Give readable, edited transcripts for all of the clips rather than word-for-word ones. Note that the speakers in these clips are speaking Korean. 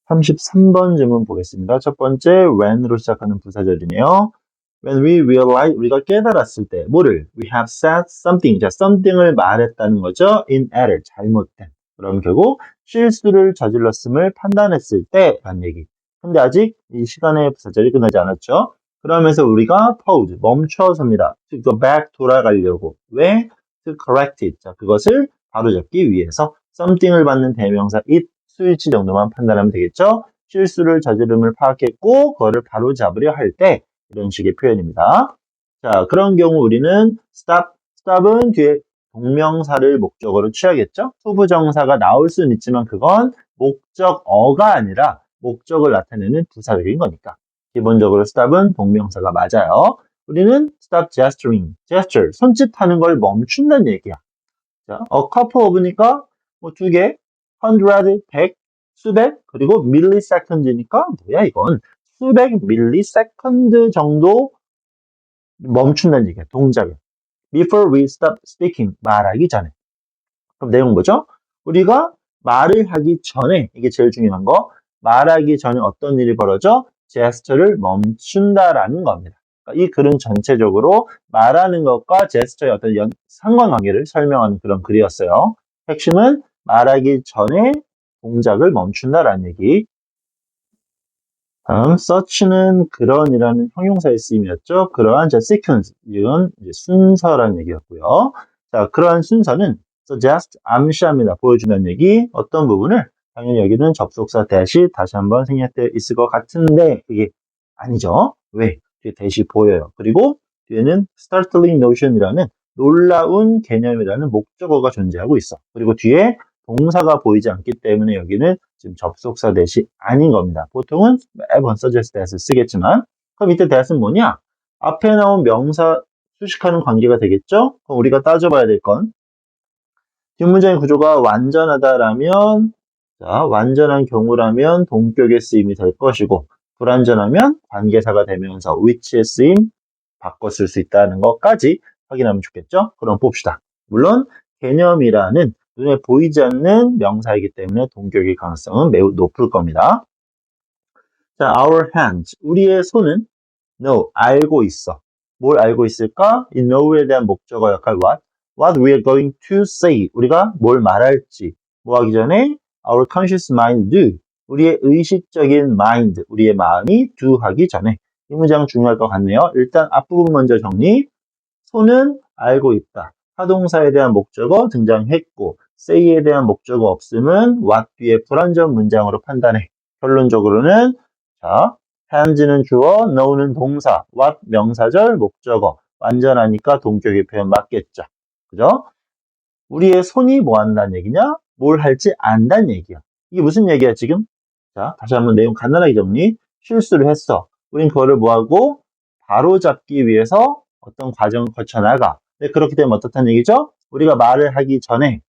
33번 질문 보겠습니다. 첫 번째, when으로 시작하는 부사절이네요. When we realize, 우리가 깨달았을 때, 뭐를? We have said something. 자, something을 말했다는 거죠. In error, 잘못된. 그럼 결국 실수를 저질렀음을 판단했을 때 라는 얘기. 근데 아직 이 시간의 부사절이 끝나지 않았죠. 그러면서 우리가 pause, 멈춰섭니다. To go back, 돌아가려고. 왜? To correct it. 자, 그것을 바로잡기 위해서 something을 받는 대명사 it, 수일치 정도만 판단하면 되겠죠. 실수를 저지름을 파악했고 그거를 바로잡으려 할 때 이런 식의 표현입니다. 자, 그런 경우 우리는 stop은 뒤에 동명사를 목적어로 취하겠죠. 투부정사가 나올 수는 있지만 그건 목적어가 아니라 목적을 나타내는 부사적인 거니까. 기본적으로 stop은 동명사가 맞아요. 우리는 stop gesturing, gesture, 손짓하는 걸 멈춘다는 얘기야. 자, a couple of니까 뭐 두 개, 100, 100, 수백, 그리고 milliseconds니까 뭐야 이건? 수백 밀리세컨드 정도 멈춘다는 얘기야, 동작을. Before we stop speaking, 말하기 전에. 그럼 내용 뭐죠? 우리가 말을 하기 전에, 이게 제일 중요한 거, 말하기 전에 어떤 일이 벌어져? 제스처를 멈춘다라는 겁니다. 그러니까 이 글은 전체적으로 말하는 것과 제스처의 어떤 상관관계를 설명하는 그런 글이었어요. 핵심은 말하기 전에 동작을 멈춘다라는 얘기. 다음, such는 그런이라는 형용사의 쓰임이었죠. 그러한 sequence, 이건 이제 순서라는 얘기였고요. 자, 그러한 순서는 suggest, 암시합니다. 보여준다는 얘기. 어떤 부분을? 당연히 여기는 접속사 대시 다시 한번 생략되어 있을 것 같은데 그게 아니죠. 왜? 뒤에 대시 보여요. 그리고 뒤에는 startling notion이라는 놀라운 개념이라는 목적어가 존재하고 있어. 그리고 뒤에 동사가 보이지 않기 때문에 여기는 지금 접속사 대시 아닌 겁니다. 보통은 매번 suggest that을 쓰겠지만 그럼 이때 that은 뭐냐? 앞에 나온 명사 수식하는 관계가 되겠죠? 그럼 우리가 따져봐야 될 건 뒷문장의 구조가 완전하다라면 자, 완전한 경우라면 동격의 쓰임이 될 것이고 불완전하면 관계사가 되면서 which의 쓰임 바꿔 쓸 수 있다는 것까지 확인하면 좋겠죠? 그럼 봅시다. 물론 개념이라는 눈에 보이지 않는 명사이기 때문에 동격의 가능성은 매우 높을 겁니다. 자, our hands, 우리의 손은 know, 알고 있어. 뭘 알고 있을까? 이 know에 대한 목적어 역할 what we are going to say, 우리가 뭘 말할지 뭐 하기 전에 our conscious mind do, 우리의 의식적인 mind, 우리의 마음이 do 하기 전에 이 문장 중요할 것 같네요. 일단 앞부분 먼저 정리. 손은 알고 있다. 하동사에 대한 목적어 등장했고 say에 대한 목적어 없음은 what 뒤에 불완전 문장으로 판단해. 결론적으로는 자, hands는 주어, know는 동사, what 명사절, 목적어. 완전하니까 동격의 표현 맞겠죠. 그죠? 우리의 손이 뭐 한다는 얘기냐? 뭘 할지 안다는 얘기야. 이게 무슨 얘기야, 지금? 자, 다시 한번 내용 간단하게 정리. 실수를 했어. 우린 그거를 뭐하고? 바로잡기 위해서 어떤 과정을 거쳐나가. 네, 그렇기 때문에 어떻다는 얘기죠? 우리가 말을 하기 전에,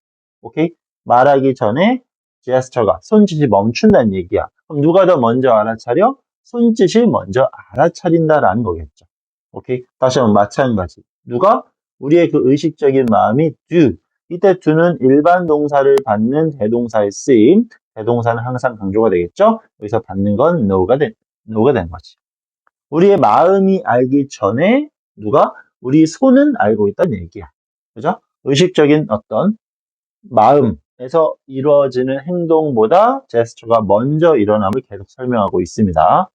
오케이? 말하기 전에 제스처가, 손짓이 멈춘다는 얘기야. 그럼 누가 더 먼저 알아차려? 손짓이 먼저 알아차린다라는 거겠죠. 오케이? 다시 한번 마찬가지. 누가? 우리의 그 의식적인 마음이 do. 이때 do는 일반 동사를 받는 대동사의 쓰임. 대동사는 항상 강조가 되겠죠? 여기서 받는 건 know가 된 거지. 우리의 마음이 알기 전에 누가? 우리 손은 알고 있다는 얘기야. 그죠? 의식적인 어떤 마음에서 이루어지는 행동보다 제스처가 먼저 일어남을 계속 설명하고 있습니다.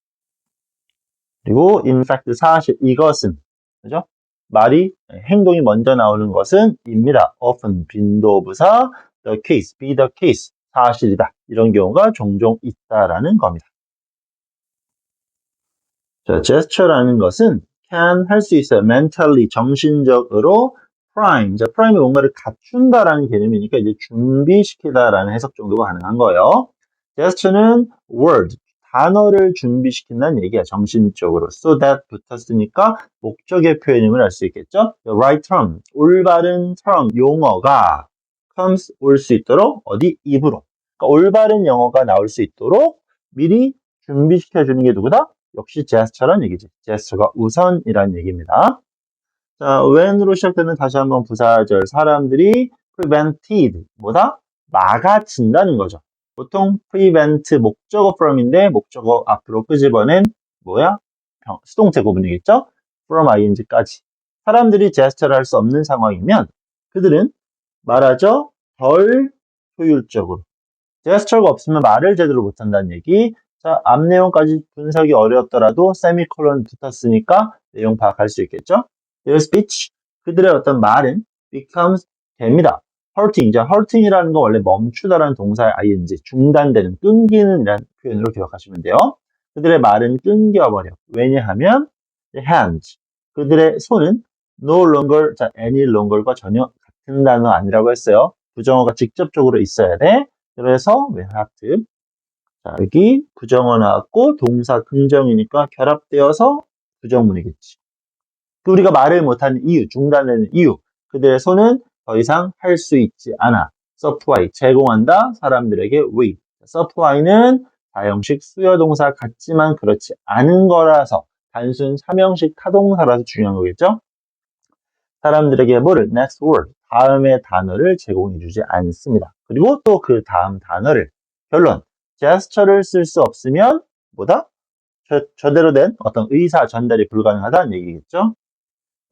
그리고 in fact 사실 이것은 그죠? 말이 행동이 먼저 나오는 것은 입니다. often 빈도부사 the case, be the case 사실이다. 이런 경우가 종종 있다라는 겁니다. 자, gesture라는 것은 can 할 수 있어요. mentally 정신적으로 prime, 자, prime이 뭔가를 갖춘다라는 개념이니까 이제 준비시키다라는 해석 정도가 가능한 거예요. gesture는 word, 단어를 준비시킨다는 얘기야, 정신적으로. so that 붙었으니까 목적의 표현임을 알 수 있겠죠? The right term, 올바른 term, 용어가 comes, 올 수 있도록 어디? 입으로. 그러니까 올바른 영어가 나올 수 있도록 미리 준비시켜주는 게 누구다? 역시 제스처란 얘기지. 제스처가 우선이란 얘기입니다. 자, when으로 시작되는 다시 한번 부사절. 사람들이 prevented, 뭐다? 막아진다는 거죠. 보통 prevent 목적어 from인데 목적어 앞으로 끄집어낸 뭐야? 수동태 구문이겠죠? from ing까지. 사람들이 제스처를 할 수 없는 상황이면 그들은 말하죠. 덜 효율적으로. 제스처가 없으면 말을 제대로 못한다는 얘기. 자, 앞 내용까지 분석이 어려웠더라도 세미콜론 붙었으니까 내용 파악할 수 있겠죠? Their speech, 그들의 어떤 말은 becomes 됩니다. hurting, 자, hurting이라는 건 원래 멈추다라는 동사의 ing, 중단되는, 끊기는 이라는 표현으로 기억하시면 돼요. 그들의 말은 끊겨버려. 왜냐하면 hands, 그들의 손은 no longer, 자, any longer과 전혀 같은 단어 아니라고 했어요. 부정어가 직접적으로 있어야 돼. 그래서 왜 하트? 자, 여기 부정어 나왔고 동사 긍정이니까 결합되어서 부정문이겠지. 우리가 말을 못하는 이유, 중단되는 이유. 그들의 손은 더 이상 할 수 있지 않아. supply, 제공한다. 사람들에게 with. supply는 다형식 수요동사 같지만 그렇지 않은 거라서 단순 삼형식 타동사라서 중요한 거겠죠? 사람들에게 뭐를? next word, 다음의 단어를 제공해주지 않습니다. 그리고 또 그 다음 단어를, 결론, 제스처를 쓸 수 없으면 뭐다? 저대로 된 어떤 의사 전달이 불가능하다는 얘기겠죠?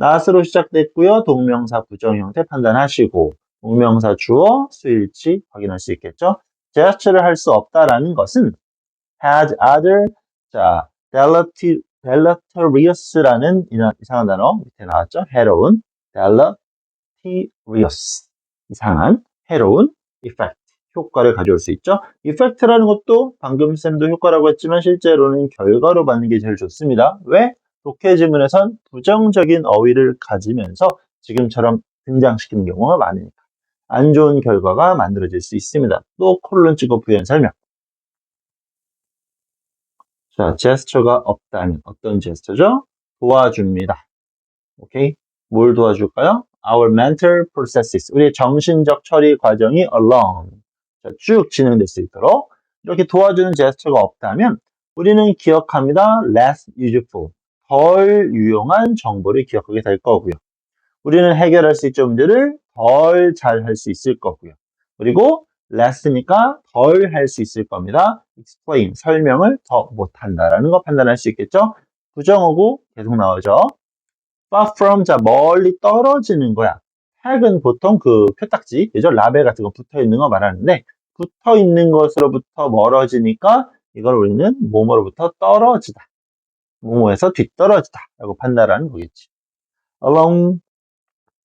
not으로 시작됐고요. 동명사 부정 형태 판단하시고 동명사 주어 수일치 확인할 수 있겠죠? 제스처를 할 수 없다라는 것은 had other, 자, deleterious라는 이상한 단어 밑에 나왔죠? 해로운, deleterious, 이상한, 해로운 effect, 효과를 가져올 수 있죠. effect라는 것도 방금 쌤도 효과라고 했지만 실제로는 결과로 받는 게 제일 좋습니다. 왜? 독해 지문에선 부정적인 어휘를 가지면서 지금처럼 등장시키는 경우가 많으니까 안 좋은 결과가 만들어질 수 있습니다. 또 콜론 찍어 부연 설명. 자, 제스처가 없다면 어떤 제스처죠? 도와줍니다. 오케이? 뭘 도와줄까요? Our mental processes. 우리의 정신적 처리 과정이 along. 자, 쭉 진행될 수 있도록 이렇게 도와주는 제스처가 없다면 우리는 기억합니다. less useful. 덜 유용한 정보를 기억하게 될 거고요. 우리는 해결할 수 있는 문제를 덜 잘 할 수 있을 거고요. 그리고 less니까 덜 할 수 있을 겁니다. explain, 설명을 더 못한다라는 거 판단할 수 있겠죠? 부정어고 계속 나오죠. far from, 자, 멀리 떨어지는 거야. tag은 보통 그 표딱지, 그죠? 라벨 같은 거 붙어 있는 거 말하는데 붙어 있는 것으로부터 멀어지니까 이걸 우리는 뭐뭐로부터 떨어지다. 뭐뭐에서 뒤떨어지다 라고 판단하는 거겠지. along,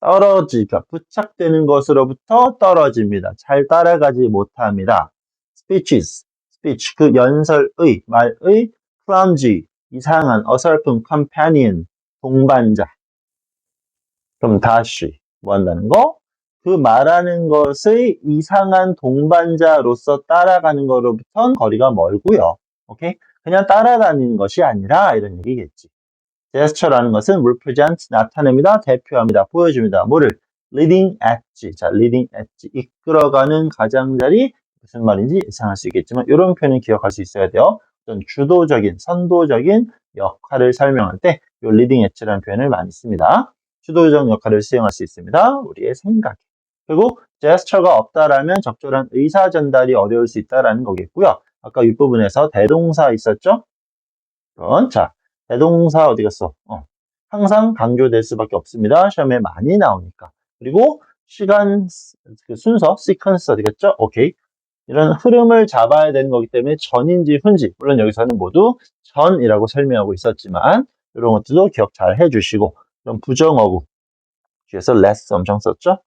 떨어지다, 부착되는 것으로부터 떨어집니다. 잘 따라가지 못합니다. speeches, speech, 그 연설의, 말의, clumsy, 이상한, 어설픈, companion, 동반자. 그럼 다시 뭐 한다는 거? 그 말하는 것의 이상한 동반자로서 따라가는 거로부터는 거리가 멀고요. 오케이? 그냥 따라다니는 것이 아니라 이런 얘기겠지. 제스처라는 것은 represent, 나타냅니다. 대표합니다. 보여줍니다. 뭐를? leading edge. 자, leading edge. 이끌어가는 가장자리. 무슨 말인지 예상할 수 있겠지만 이런 표현은 기억할 수 있어야 돼요. 어떤 주도적인, 선도적인 역할을 설명할 때 이 leading edge라는 표현을 많이 씁니다. 주도적 역할을 수행할 수 있습니다. 우리의 생각. 그리고 제스처가 없다라면 적절한 의사 전달이 어려울 수 있다라는 거겠고요. 아까 윗부분에서 대동사 있었죠? 그런, 자, 대동사 어디 갔어? 항상 강조될 수밖에 없습니다. 시험에 많이 나오니까. 그리고 시간, 그 순서, 시퀀스 어디 갔죠? 오케이. 이런 흐름을 잡아야 되는 거기 때문에 전인지 훈지, 물론 여기서는 모두 전이라고 설명하고 있었지만 이런 것들도 기억 잘 해주시고, 그럼 부정어구 뒤에서 less 엄청 썼죠?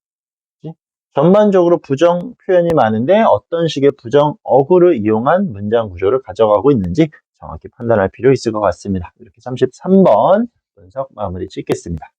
전반적으로 부정 표현이 많은데 어떤 식의 부정어구를 이용한 문장 구조를 가져가고 있는지 정확히 판단할 필요 있을 것 같습니다. 이렇게 33번 분석 마무리 짓겠습니다.